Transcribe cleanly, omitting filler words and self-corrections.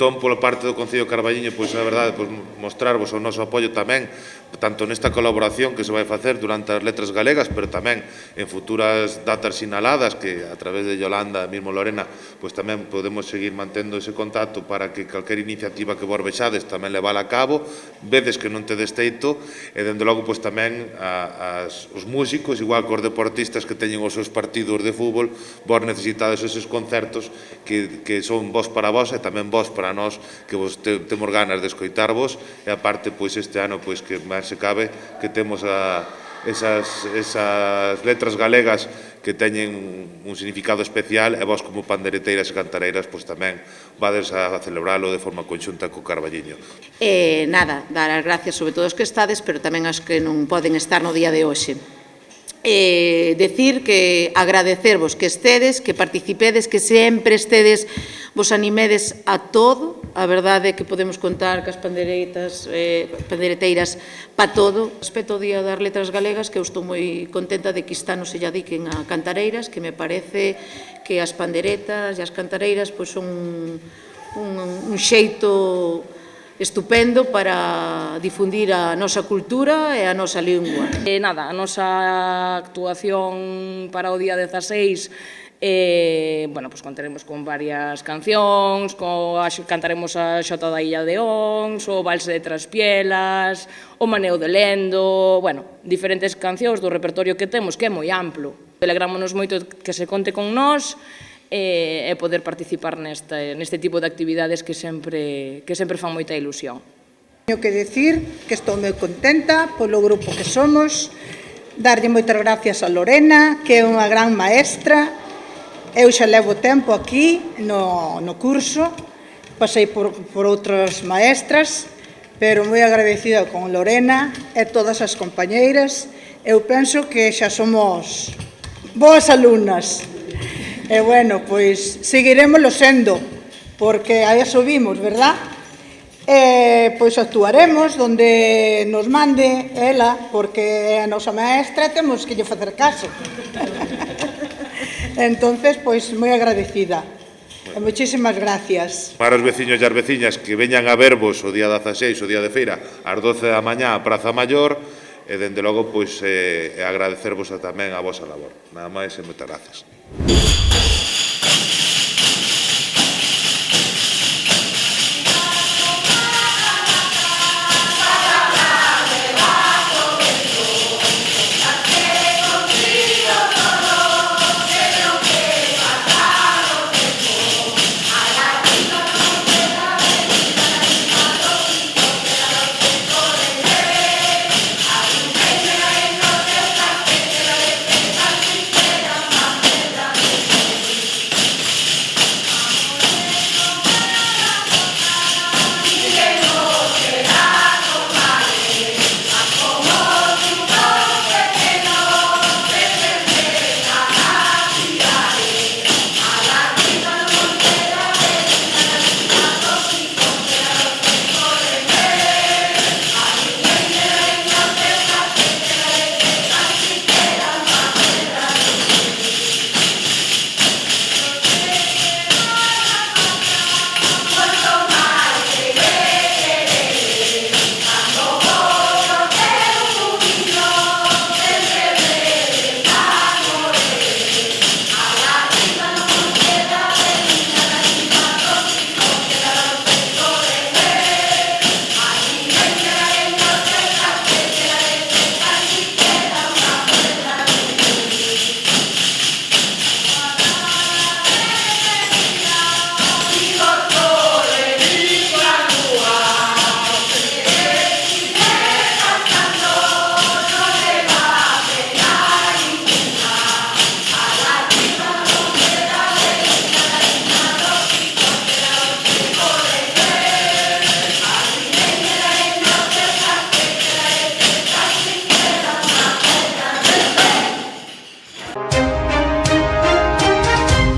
entón, pola parte do Concello de Carballiño, pois, a verdade, pois, mostrarvos o noso apoio tamén, tanto nesta colaboración que se vai facer durante as letras galegas, pero tamén en futuras datas sinaladas, que a través de Yolanda, mesmo Lorena, pois tamén podemos seguir mantendo ese contacto para que calquer iniciativa que vos vexades tamén levala a cabo, vedes que non tedes teito, e dende logo, pois tamén os músicos, igual que os deportistas que teñen os seus partidos de fútbol, vos necesitades eses concertos que son vos para vos e tamén vos para nós, que vos temos ganas de escoitarvos, e aparte, pois este ano, pois que máis se cabe, que temos esas letras galegas que teñen un significado especial, e vos como pandereteiras e cantareiras, pois tamén vades a celebralo de forma conxunta co Carballiño. Nada, dar as gracias sobre todo aos que estades, pero tamén aos que non poden estar no día de hoxe. Decir que agradecervos que estedes, que participedes, que sempre estedes, vos animedes a todo. A verdade é que podemos contar que as pandereteiras pa todo. Respecto ao Día das Letras Galegas, que eu estou moi contenta de que este ano se lla dediquen a cantareiras, que me parece que as panderetas e as cantareiras pois son un xeito estupendo para difundir a nosa cultura e a nosa lingua. Nada, a nosa actuación para o día 16 bueno, pues contaremos con varias cancións, cantaremos a Xota da Illa de Ons, o Valse de Traspielas, o Maneo de Lendo, bueno, diferentes cancións do repertorio que temos, que é moi amplo. Alegrámonos moito que se conte con nós e poder participar neste tipo de actividades que sempre fan moita ilusión. Teño que decir que estou moi contenta polo grupo que somos, darlle moitas gracias a Lorena, que é unha gran maestra. Eu xa levo tempo aquí no curso, pasei por outras maestras, pero moi agradecida con Lorena e todas as compañeiras. Eu penso que xa somos boas alumnas. E, bueno, pois, seguiremoslo sendo, porque aí subimos, verdad? E, pois, actuaremos donde nos mande ela, porque a nosa maestra temos que lle facer caso. Entonces, pois, moi agradecida. E moitísimas gracias. Para os veciños e as veciñas que veñan a vervos o día 16, o día de feira, ás 12 da mañá a Praza Maior, e, dende logo, pois, agradecervos tamén a vosa labor. Nada máis e moitas gracias.